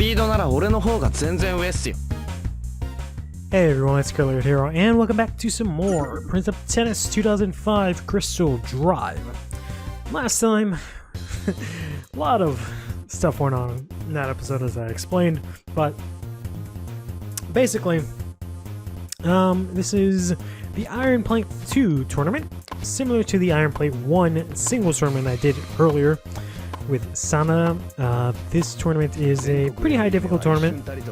Hey everyone, it's CurlyHairedHero, and welcome back to some more Prince of Tennis 2005 Crystal Drive. Last time, a lot of stuff went on in that episode as I explained, but basically, this is the Iron Plate 2 tournament, similar to the Iron Plate 1 singles tournament I did earlier with Sana. This tournament is a pretty high difficult tournament in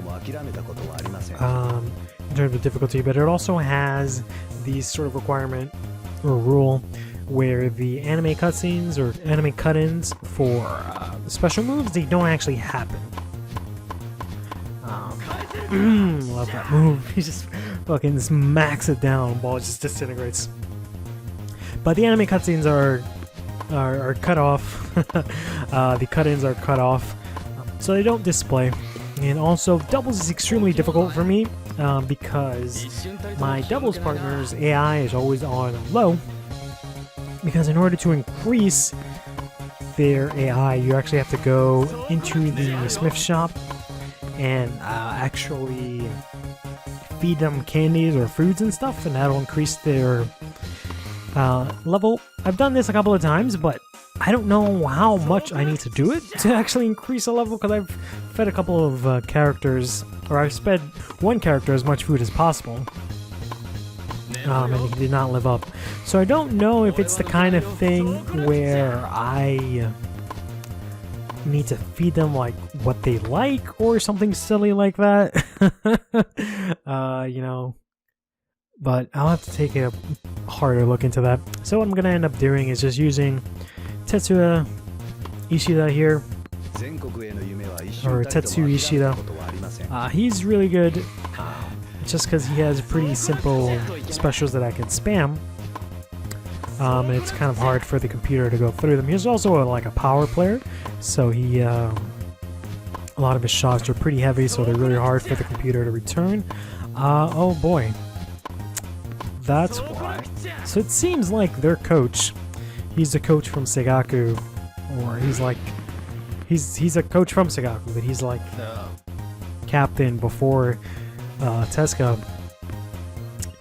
terms of difficulty, but it also has the sort of requirement or rule where the anime cutscenes or anime cut-ins for special moves, they don't actually happen. Love that move. He just fucking smacks it down, ball just disintegrates. But the anime cutscenes are cut off. The cut-ins are cut off, so they don't display. And also, doubles is extremely difficult for me because my doubles partner's AI is always on low. Because in order to increase their AI, you actually have to go into the Smith shop and actually feed them candies or foods and stuff, and that'll increase their level. I've done this a couple of times, but I don't know how much I need to do it to actually increase a level, because I've fed a couple of characters, or I've fed one character as much food as possible, and he did not live up. So I don't know if it's the kind of thing where I need to feed them like what they like or something silly like that. You know, but I'll have to take a harder look into that. So what I'm gonna end up doing is just using Tetsuya Ishida here, or Tetsu Ishida. He's really good just because he has pretty simple specials that I can spam. And it's kind of hard for the computer to go through them. He's also like a power player, so he a lot of his shots are pretty heavy, so they're really hard for the computer to return. Oh boy, that's why. So it seems like their coach, he's a coach from Segaku, or he's a coach from Segaku, but he's like the captain before Tezuka.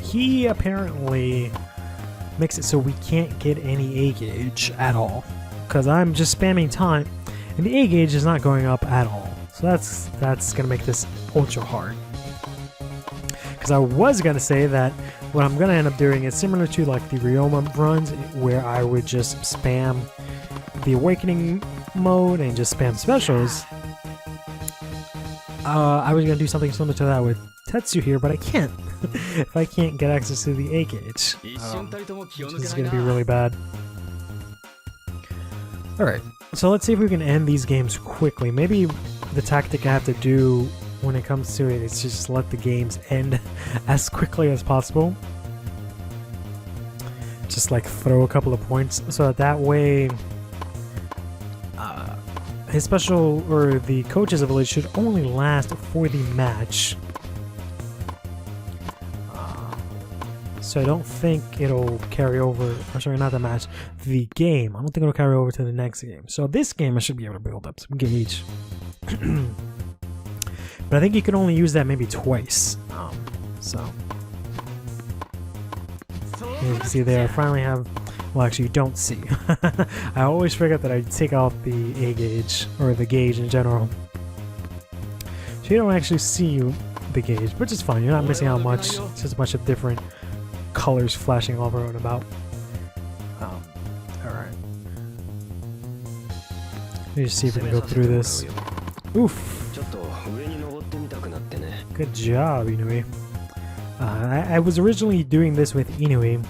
He apparently makes it so we can't get any A gauge at all, because I'm just spamming time and the A gauge is not going up at all. So that's gonna make this ultra hard. Because I was gonna say that what I'm gonna end up doing is similar to like the Ryoma runs, where I would just spam the awakening mode and just spam specials. I was gonna do something similar to that with Tetsu here, but I can't. If I can't get access to the A gauge, which is gonna be really bad. Alright, so let's see if we can end these games quickly. Maybe the tactic I have to do when it comes to it is just let the games end as quickly as possible. Just like throw a couple of points, so that way his special, or the coach's ability, should only last for the match. So I don't think it'll carry over, or sorry, not the match, the game. I don't think it'll carry over to the next game. So this game I should be able to build up some gauge. But I think you can only use that maybe twice. So as you can see there, I finally have, well actually you don't see. I always forget that I take off the A gauge, or the gauge in general. So you don't actually see the gauge, which is fine. You're not missing out much. It's just a bunch of different colors flashing all around about. Alright. Let me just see if we can go through this. Oof! Good job, Inui. I was originally doing this with Inui.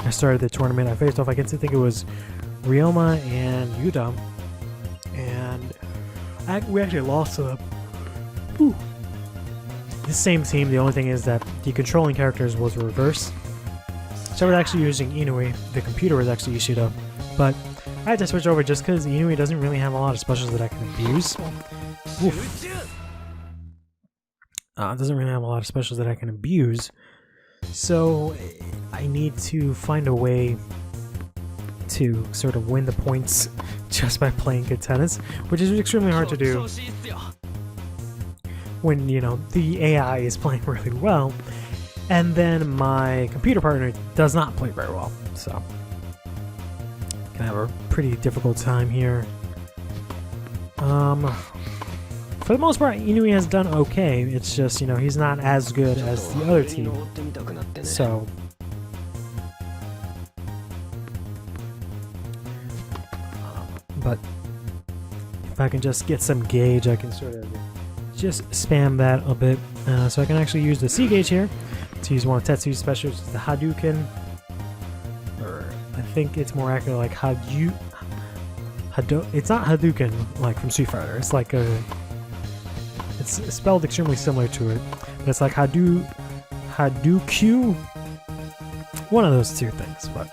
I started the tournament. I faced off, I think it was Ryoma and Yuta. And we actually lost to them. Ooh. The same team, the only thing is that the controlling characters was reverse. So I was actually using Inui, the computer was actually Ishida. But I had to switch over just because Inui doesn't really have a lot of specials that I can abuse. Oof. It doesn't really have a lot of specials that I can abuse. So I need to find a way to sort of win the points just by playing good tennis, which is extremely hard to do. when, you know, the AI is playing really well, and then my computer partner does not play very well, so gonna have a pretty difficult time here. For the most part, Inui has done okay. It's just, you know, he's not as good as the other team. So, but if I can just get some gauge, I can sort of just spam that a bit. So I can actually use the C gauge here to use one of Tetsu's specials, the Hadouken. Or I think it's more accurate like it's not Hadouken like from Street Fighter. It's like a... It's spelled extremely similar to it. But it's like Hadouken? One of those two things, but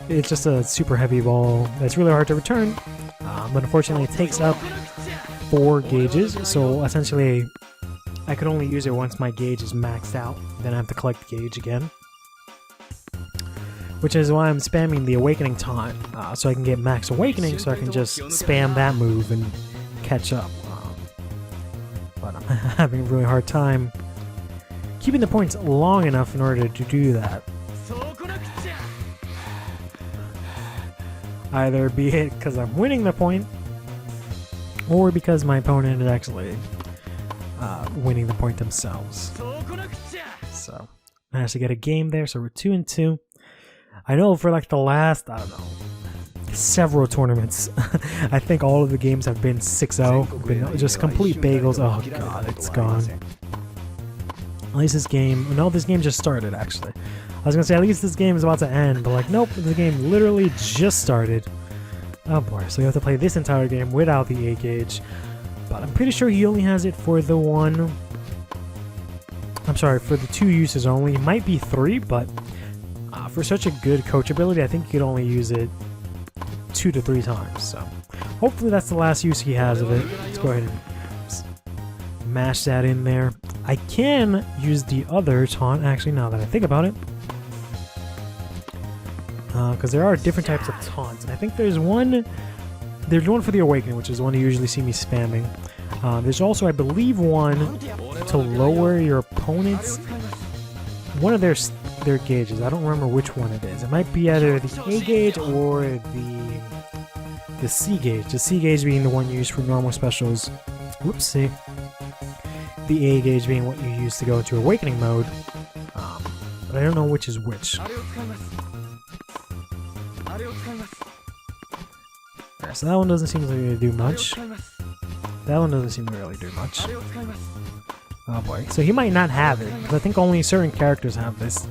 it's just a super heavy ball that's really hard to return. But unfortunately it takes up 4 gauges, so essentially I could only use it once my gauge is maxed out. Then I have to collect the gauge again. Which is why I'm spamming the Awakening taunt, so I can get max Awakening, so I can just spam that move and catch up. But I'm having a really hard time keeping the points long enough in order to do that. Either be it because I'm winning the point, or because my opponent is actually winning the point themselves. So, managed to get a game there, so we're 2-2. I know for like the last, I don't know, several tournaments, I think all of the games have been 6-0, been just complete bagels. Oh god, it's gone. At least this game, no, this game just started actually. I was gonna say at least this game is about to end, but like nope, the game literally just started. Oh boy, so you have to play this entire game without the A gauge, but I'm pretty sure he only has it for the one, I'm sorry, for the 2 uses only. It might be 3, but for such a good coach ability, I think you could only use it 2 to 3 times, so hopefully that's the last use he has of it. Let's go ahead and mash that in there. I can use the other taunt, actually, now that I think about it, because there are different types of taunts. I think there's one for the Awakening, which is the one you usually see me spamming. There's also, I believe, one to lower your opponent's, one of their gauges. I don't remember which one it is. It might be either the A gauge or the C gauge. The C gauge being the one used for normal specials. Whoopsie. The A gauge being what you use to go into Awakening mode. But I don't know which is which. Alright, so that one doesn't seem to really do much. That one doesn't seem to really do much. Oh boy. So he might not have it, because I think only certain characters have this.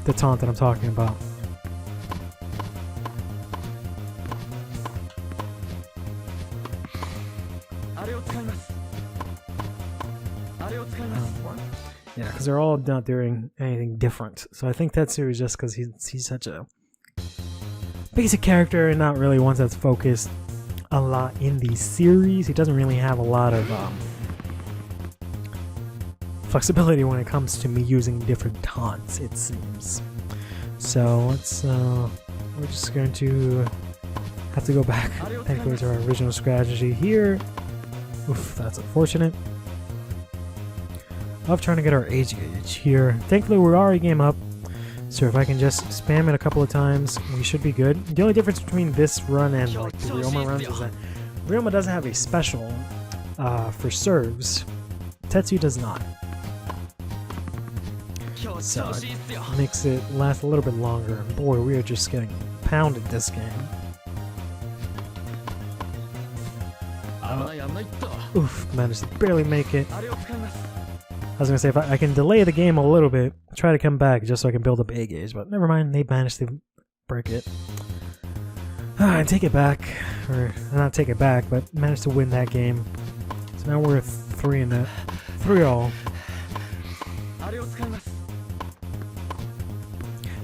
The taunt that I'm talking about. Yeah, because they're all not doing anything different. So I think Tetsu is just because he's such a basic character and not really one that's focused a lot in the series. He doesn't really have a lot of flexibility when it comes to me using different taunts, it seems. So let's we're just going to have to go back thankfully to our original strategy here. Oof, that's unfortunate. Of trying to get our age gauge here. Thankfully we're already game up, so if I can just spam it a couple of times, we should be good. The only difference between this run and like the Ryoma runs is that Ryoma doesn't have a special for serves. Tetsu does not. So it makes it last a little bit longer. And boy, we are just getting pounded this game. Oof, managed to barely make it. I was gonna say if I can delay the game a little bit, try to come back just so I can build up A gauge, but never mind, they managed to break it. And take it back, or not take it back, but managed to win that game. So now we're 3-all.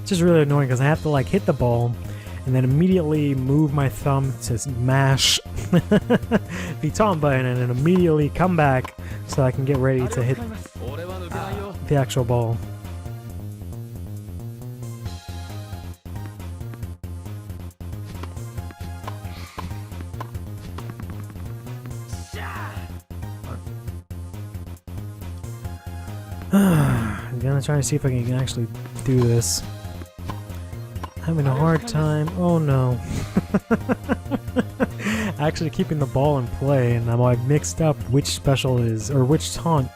It's just really annoying because I have to like hit the ball and then immediately move my thumb to mash the taunt button and then immediately come back so I can get ready to hit the actual ball. I'm gonna try to see if I can actually do this. Having a hard time. Oh no. Actually keeping the ball in play, and I'm like mixed up which special is, or which taunt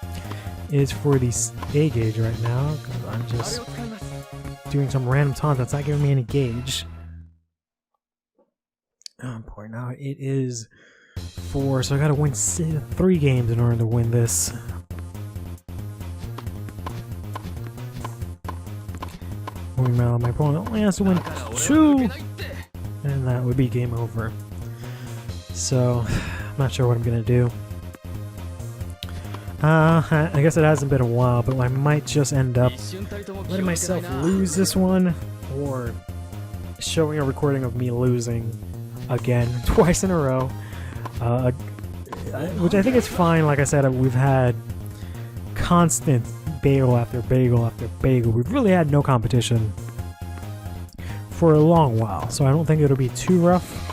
is for the A gauge right now, because I'm just doing some random taunt that's not giving me any gauge. Oh boy, now it is 4, so I gotta win 3 games in order to win this. Meanwhile, my opponent only has to win 2, and that would be game over. So, I'm not sure what I'm gonna do. I guess it hasn't been a while, but I might just end up letting myself lose this one, or showing a recording of me losing again, twice in a row. Which I think is fine. Like I said, we've had constant bagel after bagel after bagel. We've really had no competition for a long while, so I don't think it'll be too rough.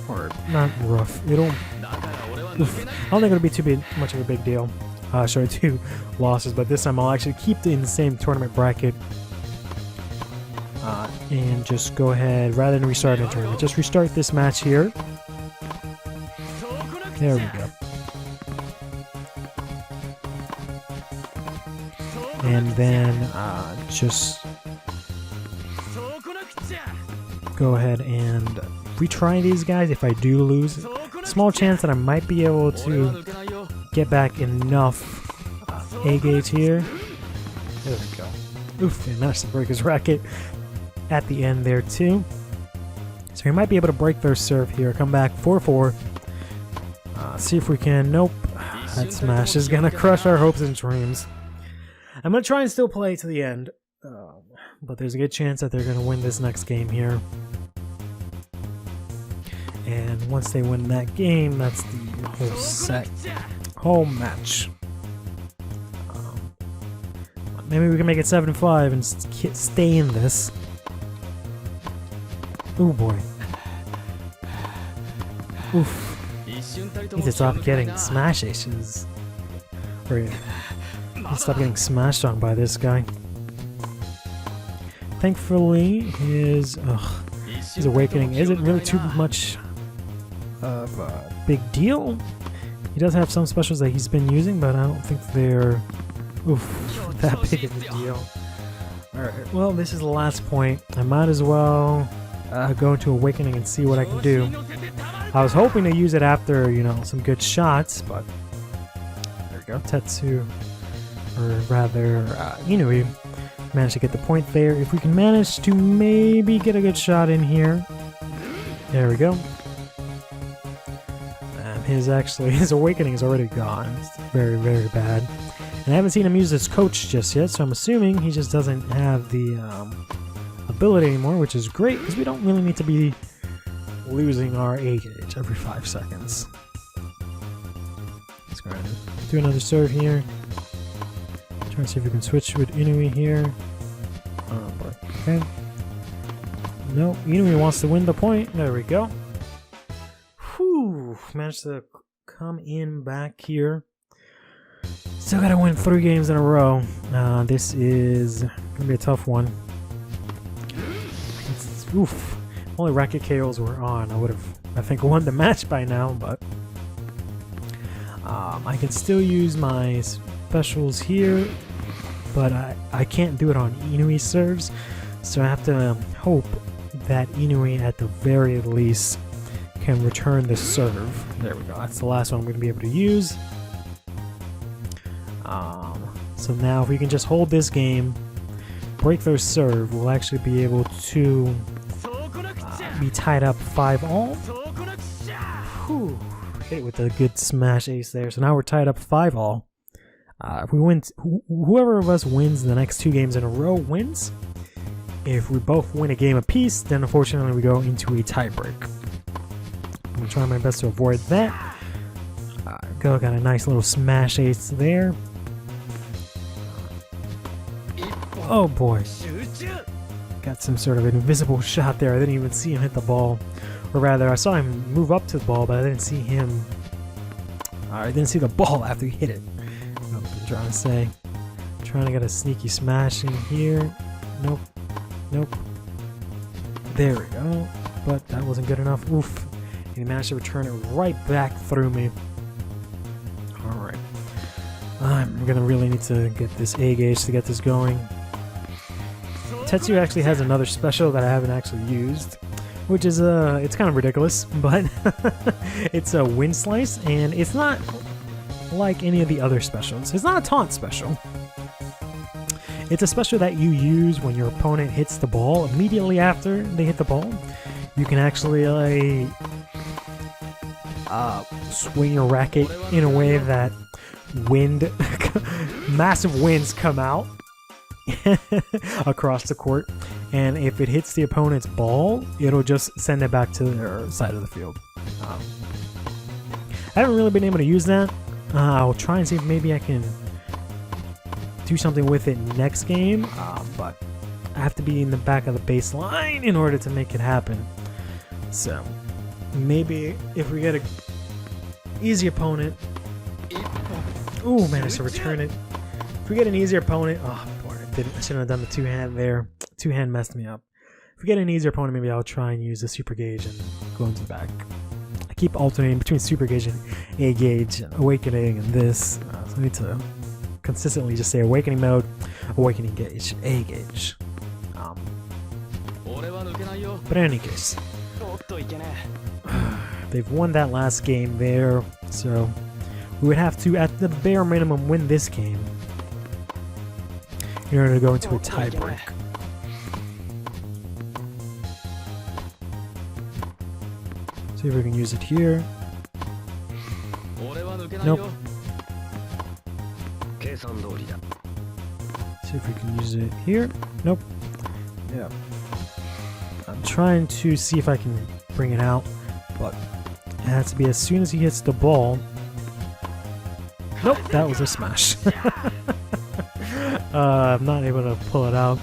Or not rough. I don't think it'll be too much of a big deal. Sorry, 2 losses, but this time I'll actually keep it in the same tournament bracket. And just go ahead, rather than restart the tournament, just restart this match here. There we go. And then just go ahead and retry these guys. If I do lose, small chance that I might be able to get back enough A gauge here. There we go. Oof, and managed to break his racket at the end there too. So we might be able to break their serve here, come back 4-4. See if we can. Nope. That smash is gonna crush our hopes and dreams. I'm gonna try and still play to the end, but there's a good chance that they're gonna win this next game here. And once they win that game, that's the whole set, whole match. Maybe we can make it 7-5 and stay in this. Oh boy. Oof. Need to stop getting smash aces. Or need to stop getting smashed on by this guy. Thankfully, his awakening isn't really too much of a big deal. He does have some specials that he's been using, but I don't think they're that big of a deal. Alright, well, this is the last point. I might as well go into Awakening and see what I can do. I was hoping to use it after, you know, some good shots, but there we go. Tetsu, or rather, Inui managed to get the point there. If we can manage to maybe get a good shot in here. There we go. His Awakening is already gone. It's very, very bad. And I haven't seen him use his coach just yet, so I'm assuming he just doesn't have the ability anymore, which is great, because we don't really need to be losing our A gauge every 5 seconds. Let's go ahead and do another serve here. Try to see if we can switch with Inui here. Oh boy. Okay. No, Inui wants to win the point. There we go. Whew. Managed to come in back here. Still gotta win 3 games in a row. This is gonna be a tough one. Oof. Only racket KOs were on, I would have, I think, won the match by now, but I can still use my specials here, but I can't do it on Inui serves, so I have to hope that Inui at the very least can return the serve. There we go, that's the last one I'm going to be able to use. So now if we can just hold this game, break their serve, we'll actually be able to be tied up 5-all. Whew. Hit it with a good smash ace there. So now we're tied up 5-all. If we win, whoever of us wins the next 2 games in a row wins. If we both win a game apiece, then unfortunately we go into a tiebreak. I'm gonna try my best to avoid that. Got a nice little smash ace there. Oh boy. Got some sort of invisible shot there. I didn't even see him hit the ball. Or rather, I saw him move up to the ball, but I didn't see him. I didn't see the ball after he hit it. I'm trying to say. Trying to get a sneaky smash in here. Nope. Nope. There we go. But that wasn't good enough. Oof. And he managed to return it right back through me. Alright. I'm gonna really need to get this A gauge to get this going. Tetsuya actually has another special that I haven't actually used, which is it's kind of ridiculous, but it's a wind slice, and it's not like any of the other specials. It's not a taunt special. It's a special that you use when your opponent hits the ball. Immediately after they hit the ball, you can actually swing your racket in a way that massive winds come out across the court, and if it hits the opponent's ball, it'll just send it back to their side of the field. I haven't really been able to use that. I'll try and see if maybe I can do something with it next game, but I have to be in the back of the baseline in order to make it happen. So maybe if we get an easy opponent, ooh, managed to return it. If we get an easier opponent, oh boy, I shouldn't have done the two-hand there. Two-hand messed me up. If we get an easier opponent, maybe I'll try and use the super gauge and go into the back. I keep alternating between super gauge and A gauge, and awakening, and this. So I need to consistently just say awakening mode, awakening gauge, A gauge. But in any case, they've won that last game there, so we would have to, at the bare minimum, win this game in order to go into a tiebreak. See if we can use it here. Nope. See if we can use it here. Nope. Yeah. I'm trying to see if I can bring it out, but it has to be as soon as he hits the ball. Nope, that was a smash. I'm not able to pull it out.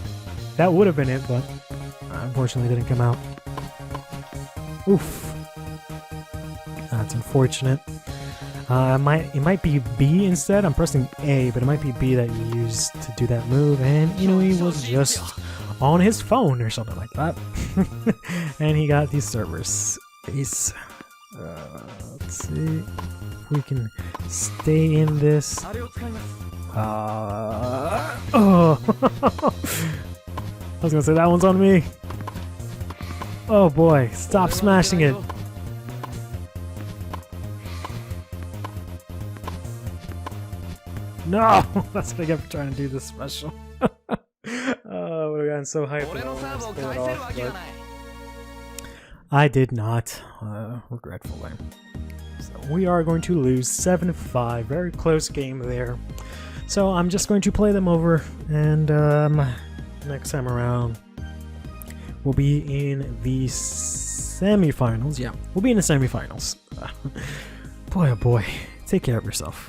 That would have been it, but unfortunately didn't come out. Oof. That's unfortunate. It might be B instead. I'm pressing A, but it might be B that you used to do that move, and Inui was just on his phone or something like that. And he got these servers. Ace. Let's see if we can stay in this. Oh. I was gonna say that one's on me. Oh boy, stop smashing it. No! That's what I get for trying to do this special. Oh, I would have gotten so hyped and almost pulled it off, but I did not, regretfully. So we are going to lose 7-5. Very close game there. So I'm just going to play them over, and next time around we'll be in the semifinals. Yeah, we'll be in the semifinals. Boy, oh boy. Take care of yourself.